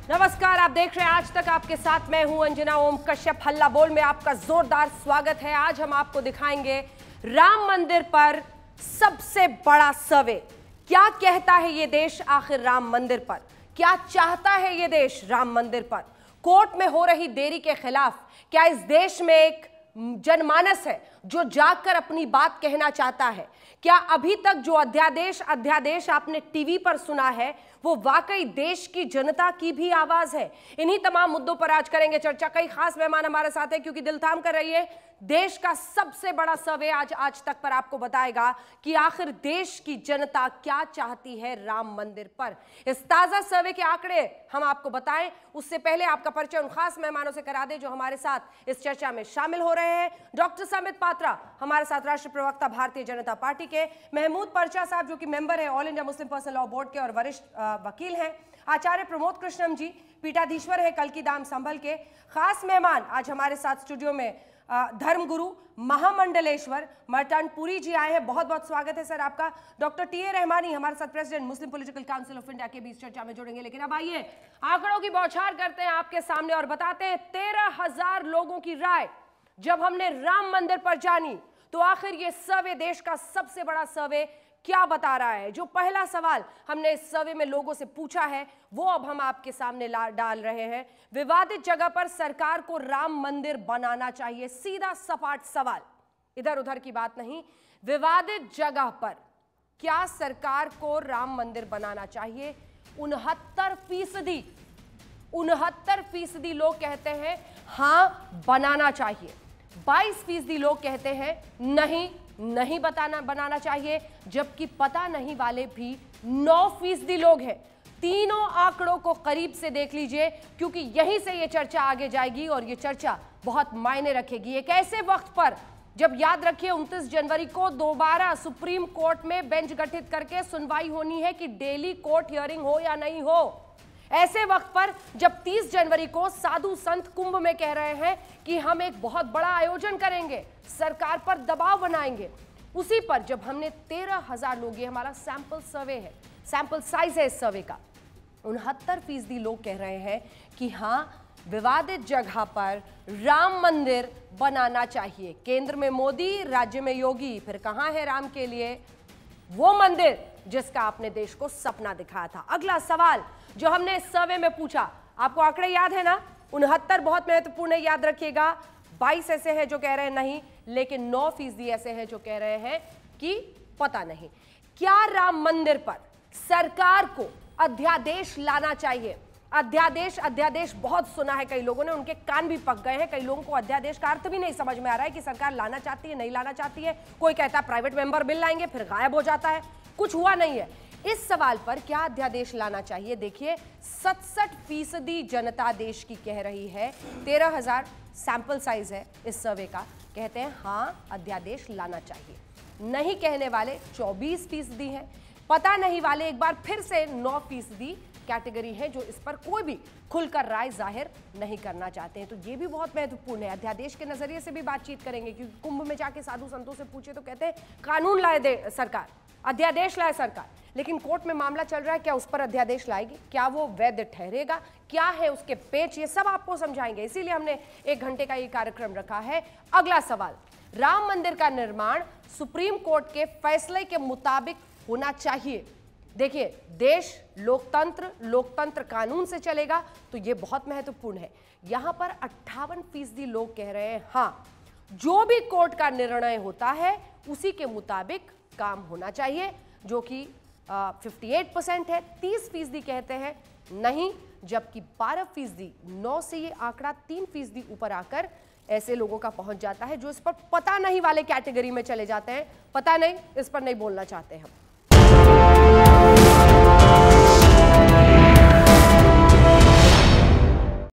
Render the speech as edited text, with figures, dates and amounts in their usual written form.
नमस्कार, आप देख रहे हैं आज तक। आपके साथ मैं हूं अंजना ओम कश्यप। हल्ला बोल में आपका जोरदार स्वागत है। आज हम आपको दिखाएंगे राम मंदिर पर सबसे बड़ा सर्वे। क्या कहता है ये देश आखिर राम मंदिर पर? क्या चाहता है ये देश राम मंदिर पर? कोर्ट में हो रही देरी के खिलाफ क्या इस देश में एक जनमानस है जो जागकर अपनी बात कहना चाहता है? क्या अभी तक जो अध्यादेश आपने टीवी पर सुना है वो वाकई देश की जनता की भी आवाज है? इन्हीं तमाम मुद्दों पर आज करेंगे चर्चा। कई खास मेहमान हमारे साथ हैं, क्योंकि दिल थाम कर रहिए, देश का सबसे बड़ा सर्वे आज तक पर आपको बताएगा कि आखिर देश की जनता क्या चाहती है राम मंदिर पर। इस ताजा सर्वे के आंकड़े हम आपको बताएं, उससे पहले आपका परिचय उन खास मेहमानों से करा दें जो हमारे साथ इस चर्चा में शामिल हो रहे हैं। डॉक्टर समित पात्रा हमारे साथ, राष्ट्रीय प्रवक्ता भारतीय जनता पार्टी के। महमूद परचा साहब जो कि मेंबर है all India Muslim personal law board के और वरिष्ठ वकील हैं। आचार्य प्रमोद कृष्णम जी पीठाधीश्वर है कल्कीधाम संभल के। खास मेहमान आज हमारे साथ स्टूडियो में धर्मगुरु महामंडलेश्वर मर्टानपुरी जी आए हैं। बहुत बहुत स्वागत है सर आपका। Doctor T.A.. रहमानी हमारे साथ, president Muslim political council of India के भी इस चर्चा में जुड़ेंगे। लेकिन अब आइए आंकड़ों की बौछार करते हैं आपके सामने और बताते हैं 13,000 लोगों की राय जब हमने राम मंदिर पर जानी तो आखिर ये सर्वे, देश का सबसे बड़ा सर्वे, क्या बता रहा है। जो पहला सवाल हमने इस सर्वे में लोगों से पूछा है वो अब हम आपके सामने डाल रहे हैं। विवादित जगह पर सरकार को राम मंदिर बनाना चाहिए। सीधा सपाट सवाल, इधर उधर की बात नहीं। विवादित जगह पर क्या सरकार को राम मंदिर बनाना चाहिए? 69% लोग कहते हैं हां बनाना चाहिए। 22% लोग कहते हैं नहीं बनाना चाहिए, जबकि पता नहीं वाले भी 9% लोग हैं। तीनों आंकड़ों को करीब से देख लीजिए, क्योंकि यहीं से ये चर्चा आगे जाएगी और ये चर्चा बहुत मायने रखेगी। एक ऐसे वक्त पर जब, याद रखिए, 29 जनवरी को दोबारा सुप्रीम कोर्ट में बेंच गठित करके सुनवाई होनी है कि डेली कोर्ट हियरिंग हो या नहीं हो। ऐसे वक्त पर जब 30 जनवरी को साधु संत कुंभ में कह रहे हैं कि हम एक बहुत बड़ा आयोजन करेंगे, सरकार पर दबाव बनाएंगे, उसी पर जब हमने 13,000 लोग, ये हमारा सैंपल सर्वे है, सैंपल साइज है इस सर्वे का, 69% लोग कह रहे हैं कि हां विवादित जगह पर राम मंदिर बनाना चाहिए। केंद्र में मोदी, राज्य में योगी, फिर कहां है राम के लिए वो मंदिर जिसका आपने देश को सपना दिखाया था। अगला सवाल जो हमने इस सर्वे में पूछा, आपको आंकड़े याद है ना? 69 बहुत महत्वपूर्ण है, याद रखिएगा। 22 ऐसे हैं जो कह रहे हैं नहीं, लेकिन 9% ऐसे हैं जो कह रहे हैं कि पता नहीं। क्या राम मंदिर पर सरकार को अध्यादेश लाना चाहिए? अध्यादेश बहुत सुना है कई लोगों ने, उनके कान भी पक गए हैं। कई लोगों को अध्यादेश का अर्थ भी नहीं समझ में आ रहा है कि सरकार लाना चाहती है, नहीं लाना चाहती है। कोई कहता है प्राइवेट मेंबर बिल लाएंगे, फिर गायब हो जाता है, कुछ हुआ नहीं है। इस सवाल पर क्या अध्यादेश लाना चाहिए, देखिए 67% जनता देश की कह रही है। 13,000 सैंपल साइज है इस सर्वे का, कहते हैं हां अध्यादेश लाना चाहिए। नहीं कहने वाले 24% हैं। पता नहीं वाले एक बार फिर से 9% कैटेगरी है जो इस पर कोई भी खुलकर राय जाहिर नहीं करना चाहते हैं। तो ये भी बहुत महत्वपूर्ण है। अध्यादेश के नजरिए से भी बातचीत करेंगे, क्योंकि कुंभ में जाके साधु संतों से पूछे तो कहते हैं कानून लाए दे सरकार, अध्यादेश लाए सरकार। लेकिन कोर्ट में मामला चल रहा है, क्या उस पर अध्यादेश लाएगी? क्या वो वैध ठहरेगा? क्या है उसके पेच? ये सब आपको समझाएंगे। इसीलिए हमने 1 घंटे का ये कार्यक्रम रखा है। अगला सवाल, राम मंदिर का निर्माण सुप्रीम कोर्ट के फैसले के मुताबिक होना चाहिए। देखिए, देश लोकतंत्र कानून से चलेगा, तो ये बहुत महत्वपूर्ण है। यहां पर 58% लोग कह रहे हैं हां जो भी कोर्ट का निर्णय होता है उसी के मुताबिक काम होना चाहिए, जो कि 58% है। 30% कहते हैं नहीं, जबकि 12%, 9 से ये आंकड़ा 3% ऊपर आकर ऐसे लोगों का पहुंच जाता है जो इस पर पता नहीं वाले कैटेगरी में चले जाते हैं। पता नहीं, इस पर नहीं बोलना चाहते हम।